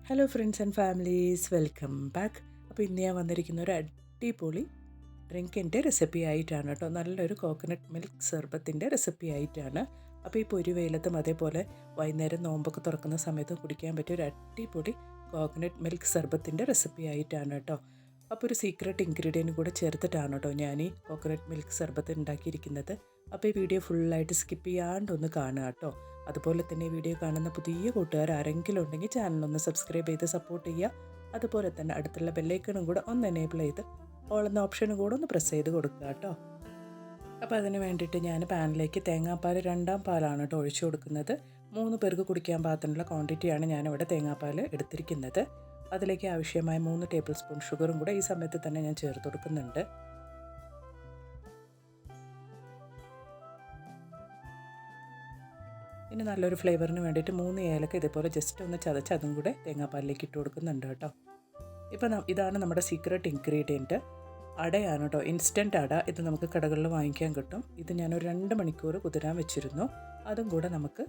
Hello friends and families, welcome back. അപ്പോൾ ഇന്ന് ഞാൻ വന്നിരിക്കുന്ന ഒരു അടിപൊളി ഡ്രിങ്കിൻ്റെ റെസിപ്പി ആയിട്ടാണ് കേട്ടോ. നല്ലൊരു കോക്കനട്ട് മിൽക്ക് സർബത്തിൻ്റെ റെസിപ്പി ആയിട്ടാണ്. അപ്പോൾ ഈ പൊരി വെയിലത്തും അതേപോലെ വൈകുന്നേരം നോമ്പൊക്കെ തുറക്കുന്ന സമയത്ത് കുടിക്കാൻ പറ്റിയ ഒരു അടിപൊളി കോക്കനട്ട് മിൽക്ക് സർബത്തിൻ്റെ റെസിപ്പി ആയിട്ടാണ് കേട്ടോ. അപ്പോൾ ഒരു സീക്രട്ട് ഇൻഗ്രീഡിയൻറ്റ് കൂടെ ചേർത്തിട്ടാണ് കേട്ടോ ഞാൻ ഈ കോക്കനട്ട് മിൽക്ക് സർബത്ത് ഉണ്ടാക്കിയിരിക്കുന്നത്. അപ്പോൾ ഈ വീഡിയോ ഫുള്ളായിട്ട് സ്കിപ്പ് ചെയ്യാണ്ടൊന്ന് കാണുക കേട്ടോ. അതുപോലെ തന്നെ ഈ വീഡിയോ കാണുന്ന പുതിയ കൂട്ടുകാർ ആരെങ്കിലും ഉണ്ടെങ്കിൽ ചാനലൊന്ന് സബ്സ്ക്രൈബ് ചെയ്ത് സപ്പോർട്ട് ചെയ്യുക. അതുപോലെ തന്നെ അടുത്തുള്ള ബെല്ലൈക്കണും കൂടെ ഒന്ന് എനേബിൾ ചെയ്ത് ഓൾ എന്ന ഓപ്ഷനും കൂടെ ഒന്ന് പ്രസ് ചെയ്ത് കൊടുക്കുക കേട്ടോ. അപ്പോൾ അതിന് വേണ്ടിയിട്ട് ഞാൻ പാനിലേക്ക് തേങ്ങാപ്പാൽ 2 പാലാണ് കേട്ടോ ഒഴിച്ചു കൊടുക്കുന്നത്. 3 പേർക്ക് കുടിക്കാൻ പാകത്തിനുള്ള ക്വാണ്ടിറ്റിയാണ് ഞാനിവിടെ തേങ്ങാപ്പാൽ എടുത്തിരിക്കുന്നത്. അതിലേക്ക് ആവശ്യമായ 3 ടേബിൾ സ്പൂൺ ഷുഗറും കൂടെ ഈ സമയത്ത് തന്നെ ഞാൻ ചേർത്ത് കൊടുക്കുന്നുണ്ട്. ഇനി നല്ലൊരു ഫ്ലേവറിന് വേണ്ടിയിട്ട് 3 ഏലക്ക ഇതേപോലെ ജസ്റ്റ് ഒന്ന് ചതച്ച് അതും കൂടെ തേങ്ങാപ്പാലിലേക്ക് ഇട്ട് കൊടുക്കുന്നുണ്ട് കേട്ടോ. ഇപ്പം ഇതാണ് നമ്മുടെ സീക്രട്ട് ഇൻഗ്രീഡിയൻറ്റ്. അടയാണ് കേട്ടോ, ഇൻസ്റ്റൻറ്റ് അട. ഇത് നമുക്ക് കടകളിൽ വാങ്ങിക്കാൻ കിട്ടും. ഇത് ഞാനൊരു 2 മണിക്കൂർ കുതിരാൻ വെച്ചിരുന്നു. അതും കൂടെ നമുക്ക്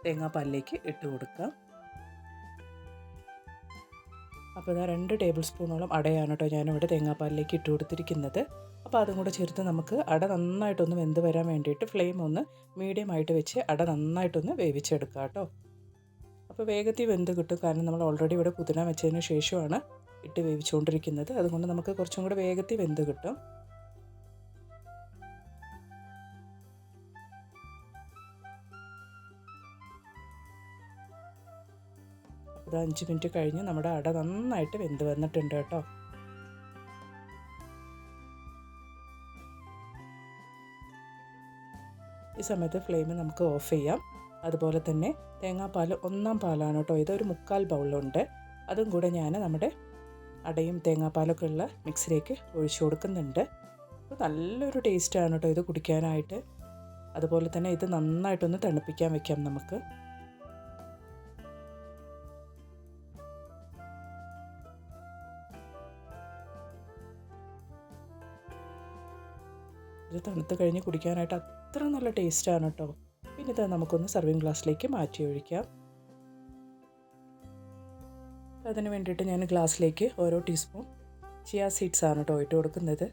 തേങ്ങാപ്പാലിലേക്ക് ഇട്ട് കൊടുക്കാം. അപ്പോൾ ഇതാ 2 ടേബിൾ സ്പൂണോളം അടയാണ് കേട്ടോ ഞാനിവിടെ തേങ്ങാപ്പാലിലേക്ക് ഇട്ട് കൊടുത്തിരിക്കുന്നത്. അപ്പോൾ അതും കൂടെ ചേർത്ത് നമുക്ക് അട നന്നായിട്ടൊന്ന് വെന്ത് വരാൻ വേണ്ടിയിട്ട് ഫ്ലെയിം ഒന്ന് മീഡിയം ആയിട്ട് വെച്ച് അട നന്നായിട്ടൊന്ന് വേവിച്ചെടുക്കുക കേട്ടോ. അപ്പോൾ വേഗത്തിൽ വെന്ത് കിട്ടും, കാരണം നമ്മൾ ഓൾറെഡി ഇവിടെ കുതിരാൻ വെച്ചതിന് ശേഷമാണ് ഇട്ട് വേവിച്ചുകൊണ്ടിരിക്കുന്നത്. അതുകൊണ്ട് നമുക്ക് കുറച്ചും കൂടെ വേഗത്തിൽ വെന്ത് കിട്ടും. അത് 5 മിനിറ്റ് കഴിഞ്ഞ് നമ്മുടെ അട നന്നായിട്ട് വെന്ത് വന്നിട്ടുണ്ട് കേട്ടോ. ഈ സമയത്ത് ഫ്ലെയിം നമുക്ക് ഓഫ് ചെയ്യാം. അതുപോലെ തന്നെ തേങ്ങാപ്പാൽ 1 പാലാണ് കേട്ടോ. ഇതൊരു 3/4 ബൗളുണ്ട്. അതും കൂടെ ഞാൻ നമ്മുടെ അടയും തേങ്ങാപ്പാലൊക്കെ ഉള്ള മിക്സിലേക്ക് ഒഴിച്ചു കൊടുക്കുന്നുണ്ട്. അപ്പോൾ നല്ലൊരു ടേസ്റ്റാണ് കേട്ടോ ഇത് കുടിക്കാനായിട്ട്. അതുപോലെ തന്നെ ഇത് നന്നായിട്ടൊന്ന് തണുപ്പിക്കാൻ വെക്കാം നമുക്ക്. ഇത് തണുത്ത് കഴിഞ്ഞ് കുടിക്കാനായിട്ട് അത്ര നല്ല ടേസ്റ്റാണ് കേട്ടോ. പിന്നെ ഇത് നമുക്കൊന്ന് സർവിങ് ഗ്ലാസ്സിലേക്ക് മാറ്റി ഒഴിക്കാം. അതിന് വേണ്ടിയിട്ട് ഞാൻ ഗ്ലാസ്സിലേക്ക് ഓരോ ടീസ്പൂൺ ചിയ സീഡ്സ് ആണ് കേട്ടോ ഇട്ട് കൊടുക്കുന്നത്.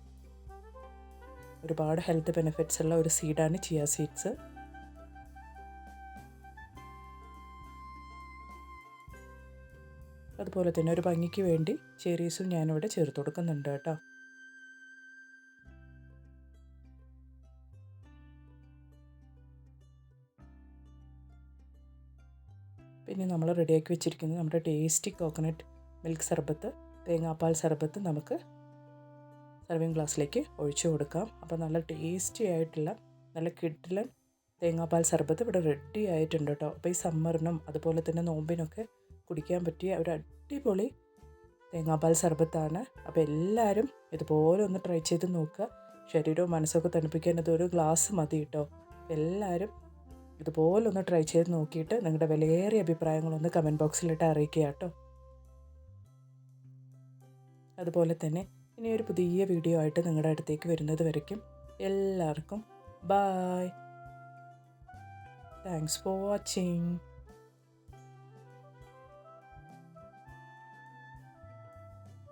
ഒരുപാട് ഹെൽത്ത് ബെനിഫിറ്റ്സ് ഉള്ള ഒരു സീഡാണ് ചിയ സീഡ്സ്. അതുപോലെ തന്നെ ഒരു ഭംഗിക്ക് വേണ്ടി ചെറീസും ഞാനിവിടെ ചേർത്ത് കൊടുക്കുന്നുണ്ട് കേട്ടോ. പിന്നെ നമ്മൾ റെഡിയാക്കി വെച്ചിരിക്കുന്നത് നമ്മുടെ ടേസ്റ്റി കോക്കനട്ട് മിൽക്ക് സർബത്ത്, തേങ്ങാപ്പാൽ സർബത്ത് നമുക്ക് സർവിങ് ഗ്ലാസ്സിലേക്ക് ഒഴിച്ചു കൊടുക്കാം. അപ്പോൾ നല്ല ടേസ്റ്റി ആയിട്ടുള്ള നല്ല കിഡിലൻ തേങ്ങാപ്പാൽ സർബത്ത് ഇവിടെ റെഡി ആയിട്ടുണ്ട് കേട്ടോ. അപ്പോൾ ഈ സമ്മറിനും അതുപോലെ തന്നെ നോമ്പിനൊക്കെ കുടിക്കാൻ പറ്റിയ ഒരു അടിപൊളി തേങ്ങാപ്പാൽ സർബത്താണ്. അപ്പോൾ എല്ലാവരും ഇതുപോലെ ഒന്ന് ട്രൈ ചെയ്ത് നോക്കുക. ശരീരവും മനസ്സൊക്കെ തണുപ്പിക്കാൻ ഇതൊരു ഗ്ലാസ് മതി കേട്ടോ. എല്ലാവരും ഇതുപോലെ ഒന്ന് ട്രൈ ചെയ്ത് നോക്കിയിട്ട് നിങ്ങളുടെ വിലയേറിയ അഭിപ്രായങ്ങളൊന്ന് കമൻറ്റ് ബോക്സിലിട്ട് അറിയിക്കുക കേട്ടോ. അതുപോലെ തന്നെ ഇനി ഒരു പുതിയ വീഡിയോ ആയിട്ട് നിങ്ങളുടെ അടുത്തേക്ക് വരുന്നത് വരയ്ക്കും എല്ലാവർക്കും ബായ്. Thanks for watching.